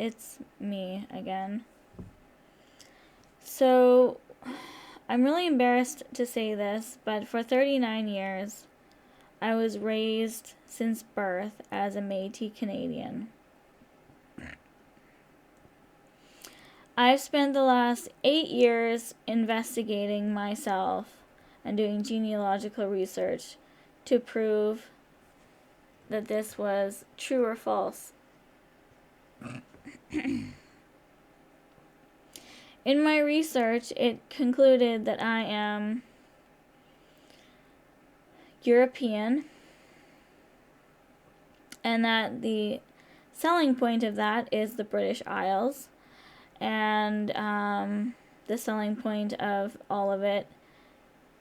it's me again. So, I'm really embarrassed to say this, but for 39 years, I was raised since birth as a Métis Canadian. I've spent the last 8 years investigating myself and doing genealogical research to prove that this was true or false. In my research, it concluded that I am European, and that the selling point of that is the British Isles, and the selling point of all of it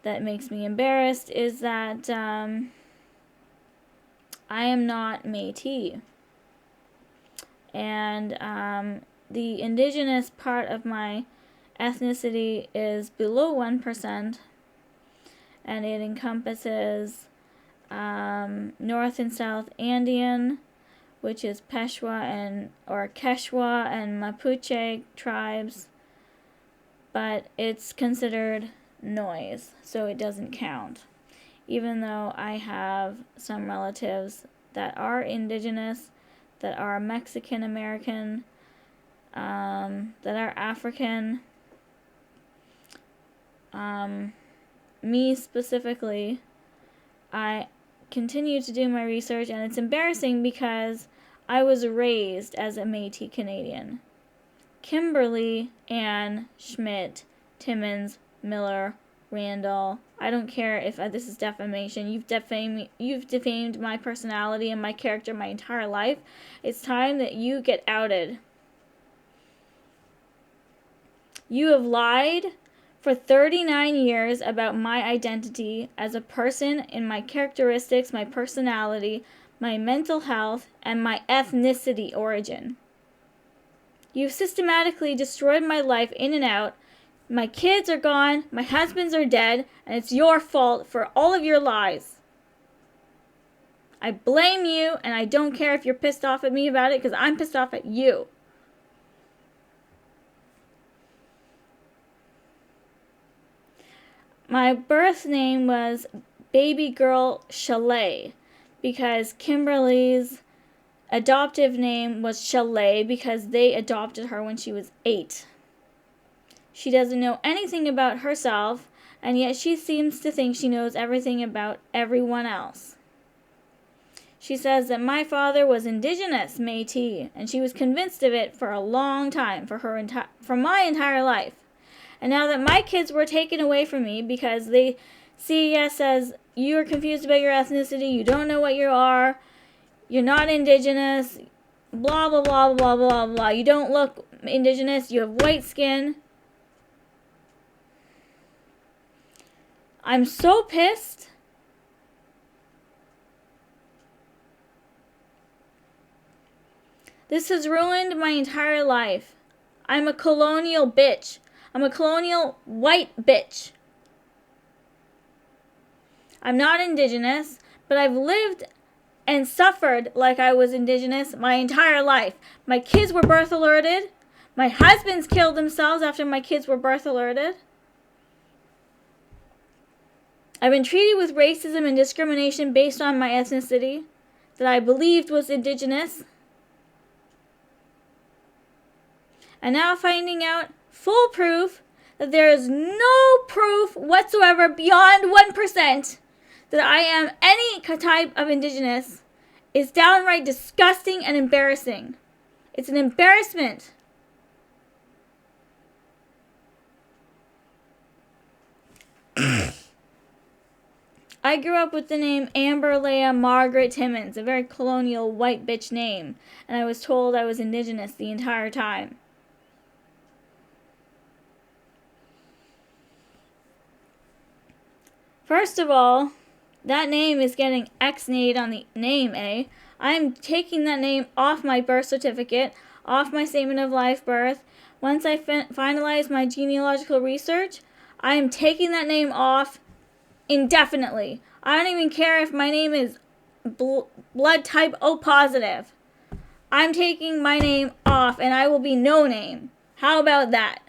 that makes me embarrassed is that I am not Métis, and the indigenous part of my ethnicity is below 1%, and it encompasses North and South Andean, which is Quechua and Mapuche tribes, but it's considered noise, so it doesn't count. Even though I have some relatives that are indigenous, that are Mexican American, that are African. Me specifically, I continue to do my research, and it's embarrassing because I was raised as a Métis Canadian. Kimberly, Ann, Schmidt, Timmons, Miller, Randall. I don't care if this is defamation. You've defamed my personality and my character my entire life. It's time that you get outed. You have lied for 39 years about my identity as a person, in my characteristics, my personality, my mental health, and my ethnicity origin. You've systematically destroyed my life in and out. My kids are gone, my husbands are dead, and it's your fault for all of your lies. I blame you, and I don't care if you're pissed off at me about it, because I'm pissed off at you. My birth name was Baby Girl Chalet, because Kimberly's adoptive name was Chalet because they adopted her when she was 8. She doesn't know anything about herself, and yet she seems to think she knows everything about everyone else. She says that my father was indigenous Métis, and she was convinced of it for a long time, for my entire life. And now that my kids were taken away from me because the CES says you're confused about your ethnicity, you don't know what you are, you're not indigenous, blah, blah, blah, blah, blah, blah. You don't look indigenous, you have white skin. I'm so pissed. This has ruined my entire life. I'm a colonial bitch. I'm a colonial white bitch. I'm not indigenous, but I've lived and suffered like I was indigenous my entire life. My kids were birth alerted. My husbands killed themselves after my kids were birth alerted. I've been treated with racism and discrimination based on my ethnicity that I believed was indigenous. And now finding out full proof that there is no proof whatsoever beyond 1% that I am any type of indigenous is downright disgusting and embarrassing. It's an embarrassment. I grew up with the name Amber Leah Margaret Timmons, a very colonial white bitch name, and I was told I was indigenous the entire time. First of all, that name is getting X-nayed on the name, eh? I'm taking that name off my birth certificate, off my statement of life birth. Once I finalize my genealogical research, I am taking that name off indefinitely. I don't even care if my name is blood type O positive. I'm taking my name off and I will be no name. How about that?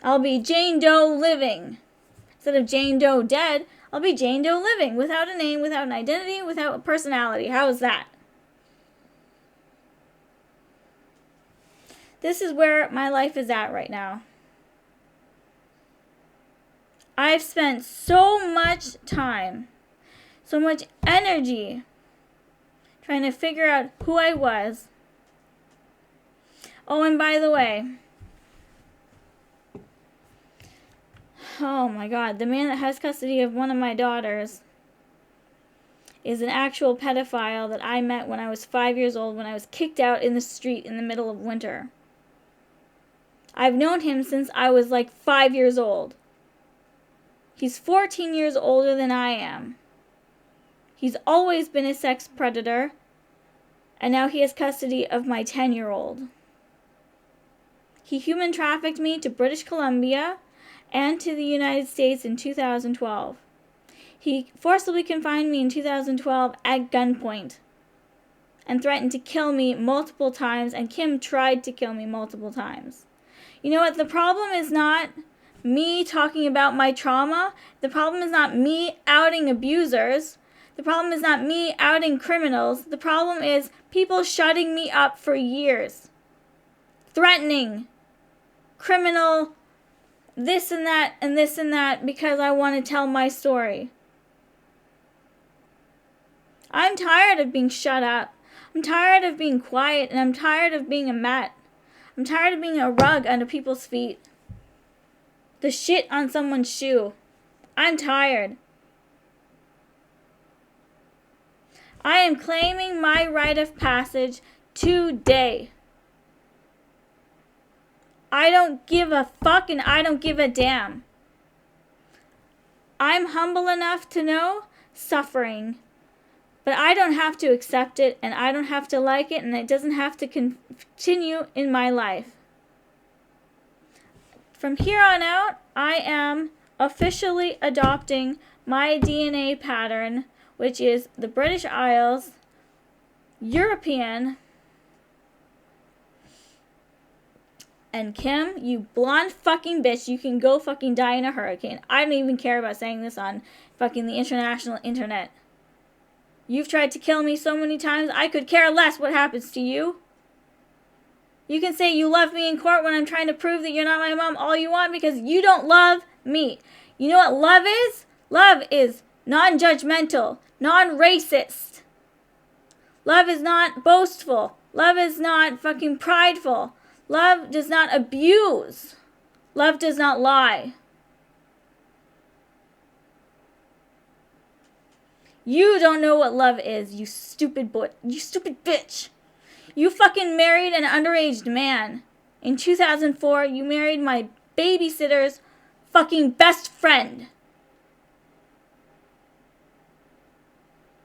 I'll be Jane Doe living. Instead of Jane Doe dead, I'll be Jane Doe living, without a name, without an identity, without a personality. How is that? This is where my life is at right now. I've spent so much time, so much energy trying to figure out who I was. Oh, and by the way, oh my God, the man that has custody of one of my daughters is an actual pedophile that I met when I was 5 years old, when I was kicked out in the street in the middle of winter. I've known him since I was like 5 years old. He's 14 years older than I am. He's always been a sex predator, and now he has custody of my 10-year-old. He human trafficked me to British Columbia and to the United States in 2012. He forcibly confined me in 2012 at gunpoint and threatened to kill me multiple times, and Kim tried to kill me multiple times. You know what? The problem is not me talking about my trauma. The problem is not me outing abusers. The problem is not me outing criminals. The problem is people shutting me up for years. Threatening, criminal, this and that and this and that, because I want to tell my story. I'm tired of being shut up. I'm tired of being quiet, and I'm tired of being a mat. I'm tired of being a rug under people's feet. The shit on someone's shoe. I'm tired. I am claiming my rite of passage today. I don't give a fuck and I don't give a damn. I'm humble enough to know suffering, but I don't have to accept it, and I don't have to like it, and it doesn't have to continue in my life. From here on out, I am officially adopting my DNA pattern, which is the British Isles, European, and Kim, you blonde fucking bitch, you can go fucking die in a hurricane. I don't even care about saying this on fucking the international internet. You've tried to kill me so many times, I could care less what happens to you. You can say you love me in court when I'm trying to prove that you're not my mom all you want, because you don't love me. You know what love is? Love is non-judgmental, non-racist. Love is not boastful. Love is not fucking prideful. Love does not abuse. Love does not lie. You don't know what love is, you stupid boy. You stupid bitch. You fucking married an underage man. In 2004, you married my babysitter's fucking best friend.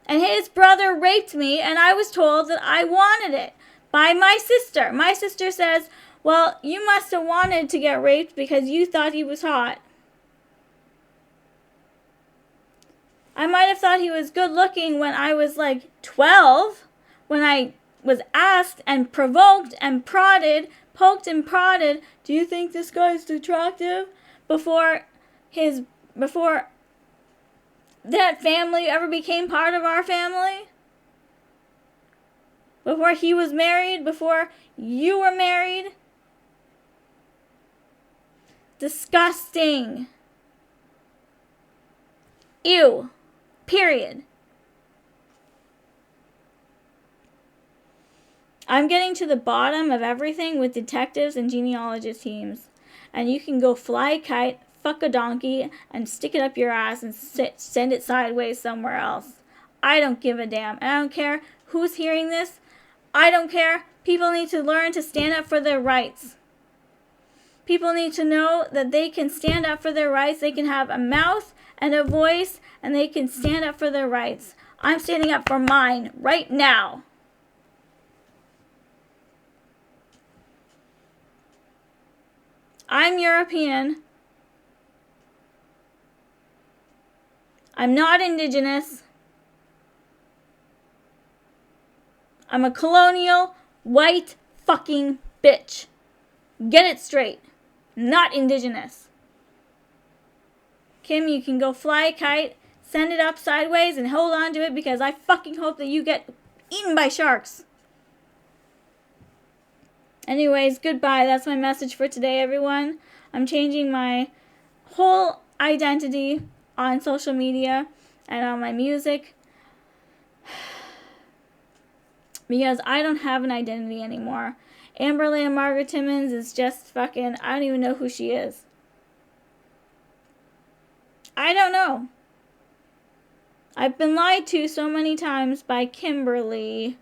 And his brother raped me, and I was told that I wanted it by my sister. My sister says, well, you must have wanted to get raped because you thought he was hot. I might have thought he was good looking when I was like 12, when I was asked and provoked and prodded, poked and prodded, do you think this guy's attractive? Before that family ever became part of our family? Before he was married? Before you were married? Disgusting. Ew. Period. I'm getting to the bottom of everything with detectives and genealogist teams. And you can go fly a kite, fuck a donkey, and stick it up your ass and send it sideways somewhere else. I don't give a damn. And I don't care who's hearing this. I don't care. People need to learn to stand up for their rights. People need to know that they can stand up for their rights. They can have a mouth and a voice, and they can stand up for their rights. I'm standing up for mine right now. I'm European. I'm not Indigenous. I'm a colonial, white, fucking bitch. Get it straight. Not indigenous. Kim, you can go fly a kite, send it up sideways, and hold on to it because I fucking hope that you get eaten by sharks. Anyways, goodbye. That's my message for today, everyone. I'm changing my whole identity on social media and on my music because I don't have an identity anymore. Amberly Margaret Timmons is just fucking, I don't even know who she is. I don't know. I've been lied to so many times by Kimberly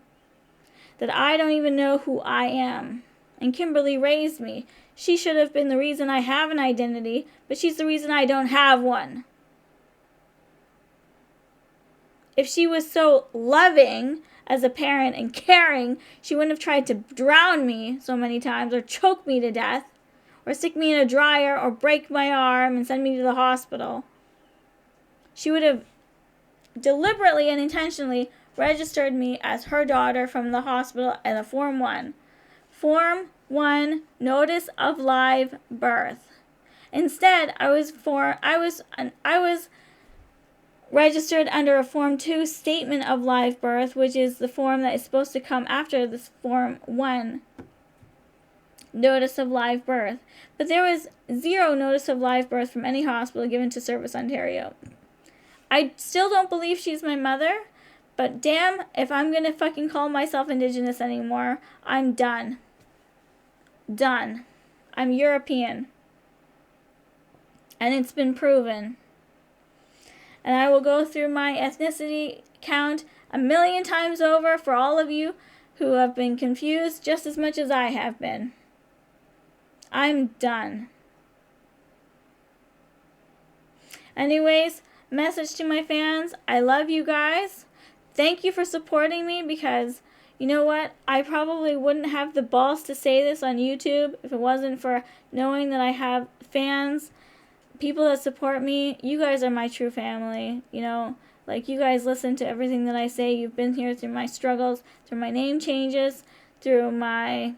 that I don't even know who I am. And Kimberly raised me. She should have been the reason I have an identity, but she's the reason I don't have one. If she was so loving as a parent and caring, she wouldn't have tried to drown me so many times or choke me to death or stick me in a dryer or break my arm and send me to the hospital. She would have deliberately and intentionally registered me as her daughter from the hospital at a Form 1. Form 1, Notice of Live Birth. Instead, I was registered under a Form 2, Statement of Live Birth, which is the form that is supposed to come after this Form 1, Notice of Live Birth. But there was zero Notice of Live Birth from any hospital given to Service Ontario. I still don't believe she's my mother, but damn, if I'm gonna fucking call myself Indigenous anymore, I'm done. Done. I'm European. And it's been proven. And I will go through my ethnicity count 1,000,000 times over for all of you who have been confused just as much as I have been. I'm done. Anyways, message to my fans, I love you guys. Thank you for supporting me because, you know what, I probably wouldn't have the balls to say this on YouTube if it wasn't for knowing that I have fans, people that support me. You guys are my true family, you know, like you guys listen to everything that I say. You've been here through my struggles, through my name changes, through my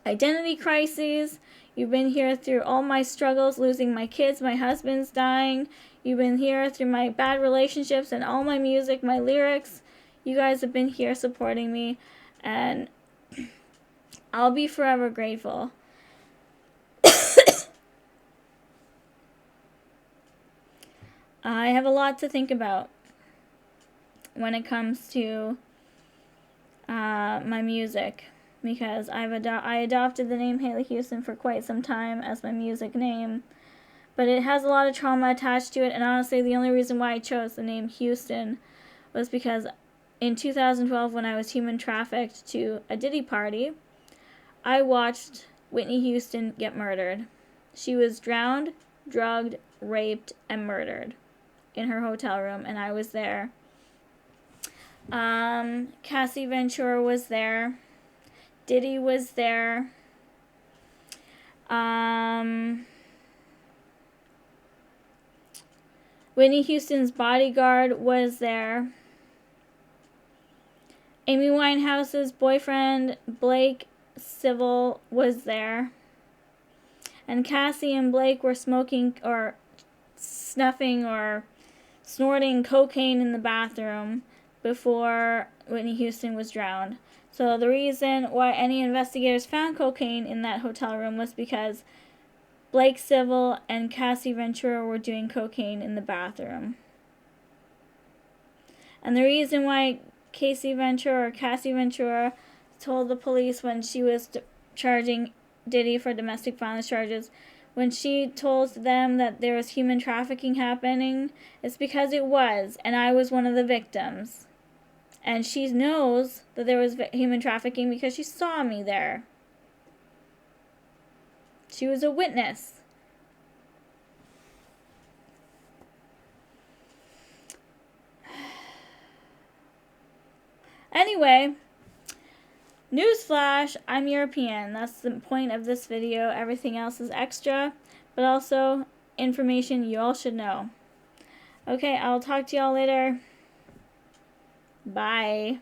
identity crises. You've been here through all my struggles, losing my kids, my husband's dying. You've been here through my bad relationships and all my music, my lyrics. You guys have been here supporting me, and I'll be forever grateful. I have a lot to think about when it comes to my music, because I adopted the name Haley Houston for quite some time as my music name, but it has a lot of trauma attached to it, and honestly the only reason why I chose the name Houston was because in 2012 when I was human trafficked to a Diddy party, I watched Whitney Houston get murdered. She was drowned, drugged, raped, and murdered in her hotel room, and I was there. Cassie Ventura was there. Diddy was there. Whitney Houston's bodyguard was there. Amy Winehouse's boyfriend, Blake Civil, was there. And Cassie and Blake were smoking or snuffing or snorting cocaine in the bathroom before Whitney Houston was drowned. So the reason why any investigators found cocaine in that hotel room was because Blake Civil and Cassie Ventura were doing cocaine in the bathroom. And the reason why Cassie Ventura told the police when she was charging Diddy for domestic violence charges, when she told them that there was human trafficking happening, it's because it was, and I was one of the victims. And she knows that there was human trafficking because she saw me there. She was a witness. Anyway, newsflash, I'm European. That's the point of this video. Everything else is extra, but also information you all should know. Okay, I'll talk to y'all later. Bye.